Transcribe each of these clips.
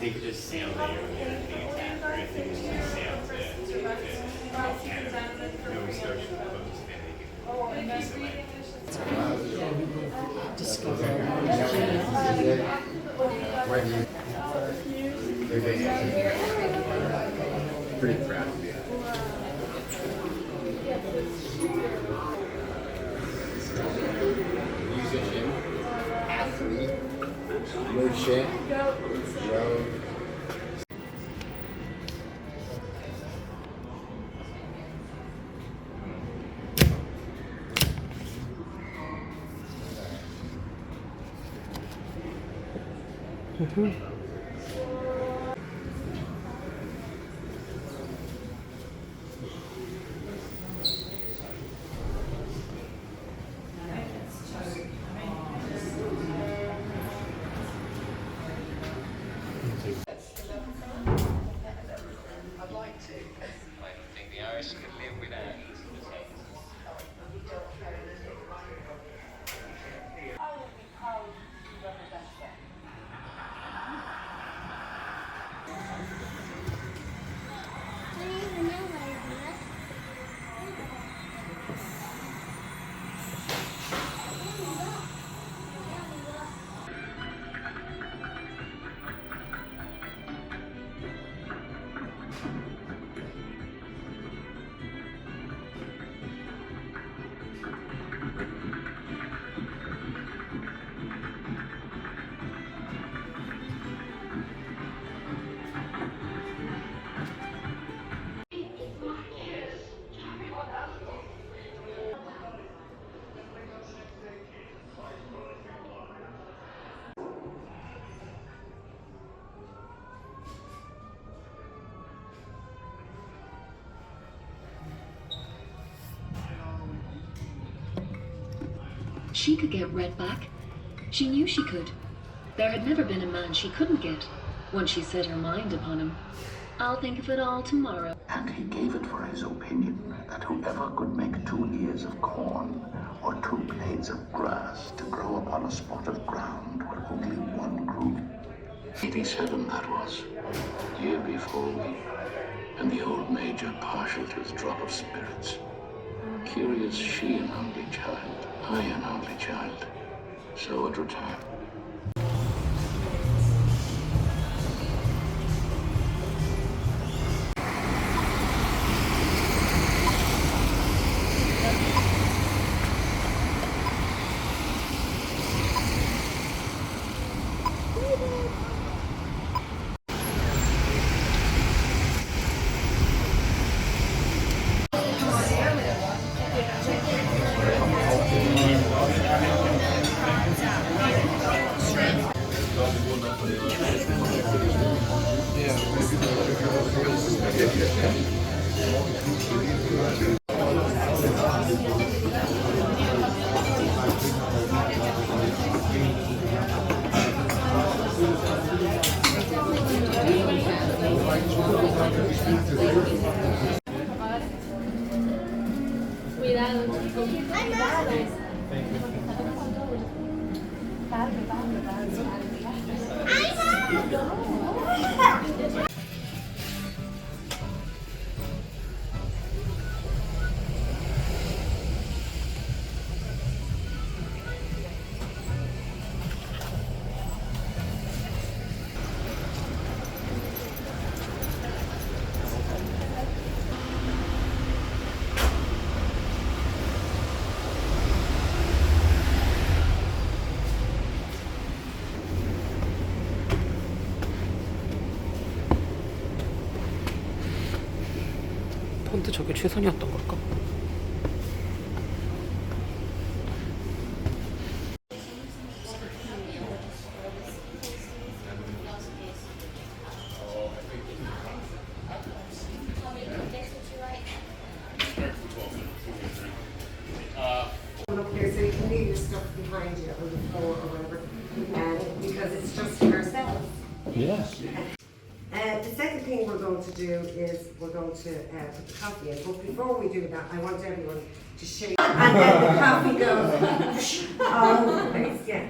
they could just sail there and everything attack her if they just sail to Canada. Nova Scotia coast, then they could piece of land. Pretty proud. Musician, athlete, merchant, road. She could get Red back. She knew she could. There had never been a man she couldn't get, once she set her mind upon him. I'll think of it all tomorrow. And he gave it for his opinion that whoever could make 2 ears of corn or 2 blades of grass to grow upon a spot of ground where only one grew. 87 that was, year before we, and the old major partial to his drop of spirits. Curious, she an only child, I an only child, so would retire. 폰트 저게 최선이었던 걸까? Up here, so you can leave your stuff behind you on the floor or whatever, and because it's just for ourselves. Yeah. The second thing we're going to do is we're going to put the coffee in. But before we do that, I want everyone to shake, and then the coffee goes all over the place. Yeah.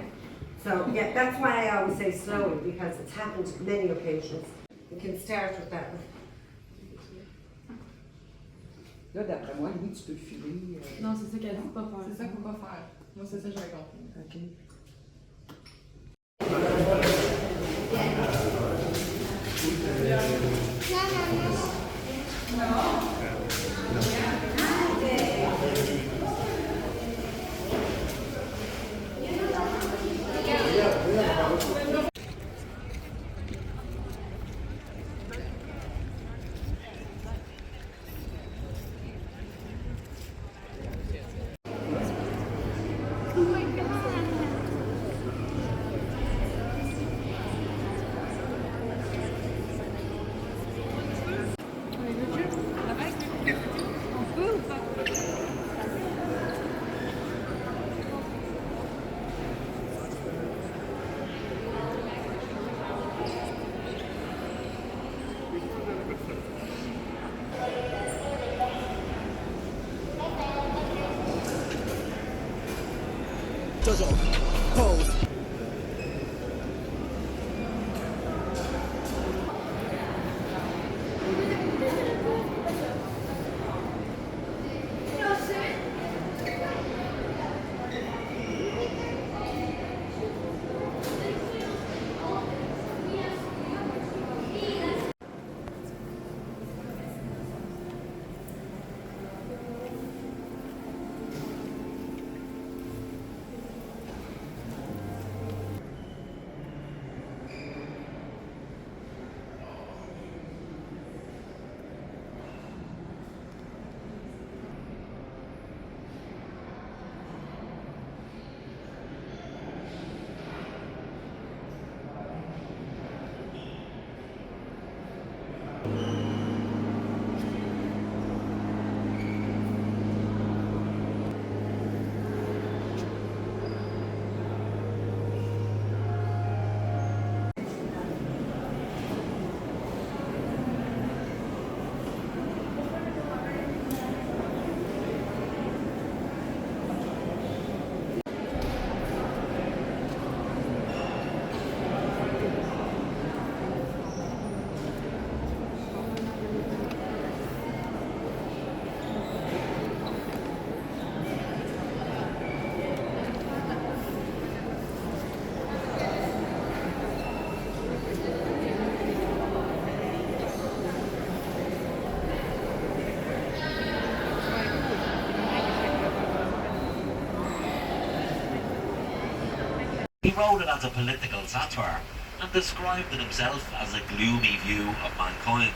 So, yeah, that's why I always say slowly, because it's happened many occasions. You can start with that one. Là, d'après moi, Louis, tu peux le filer. Non, c'est ça qu'elle dit pas faire. C'est ça qu'il faut pas faire. Moi, c'est ça que j'avais compris. OK. He wrote it as a political satire and described it himself as a gloomy view of mankind.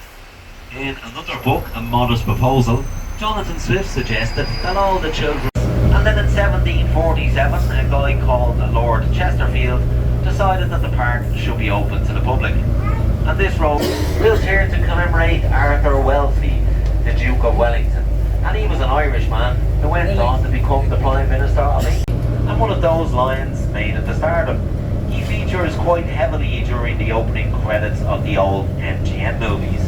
In another book, A Modest Proposal, Jonathan Swift suggested that all the children... And then in 1747, a guy called Lord Chesterfield decided that the park should be open to the public. And this road built here to commemorate Arthur Wellesley, the Duke of Wellington. And he was an Irishman who went on to become the Prime Minister of England. And one of those lions made it to stardom. He features quite heavily during the opening credits of the old MGM movies.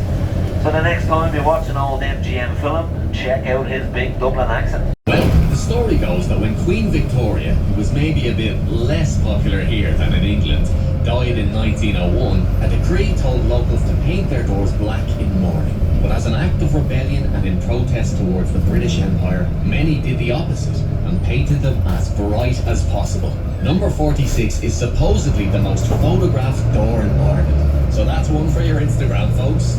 So the next time you watch an old MGM film, check out his big Dublin accent. Well, the story goes that when Queen Victoria, who was maybe a bit less popular here than in England, died in 1901, a decree told locals to paint their doors black in mourning. But as an act of rebellion and in protest towards the British Empire, many did the opposite and painted them as bright as possible. Number 46 is supposedly the most photographed door in Ireland. So that's one for your Instagram, folks.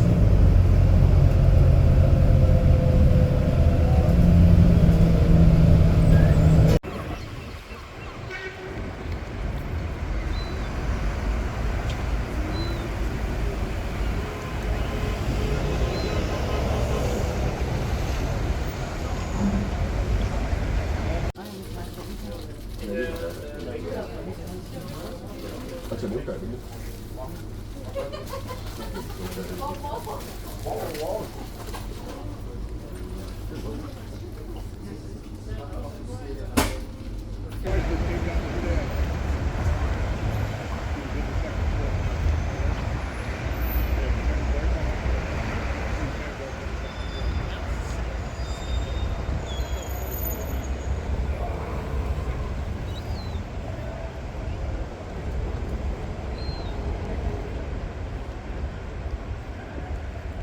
같이 먹을까요?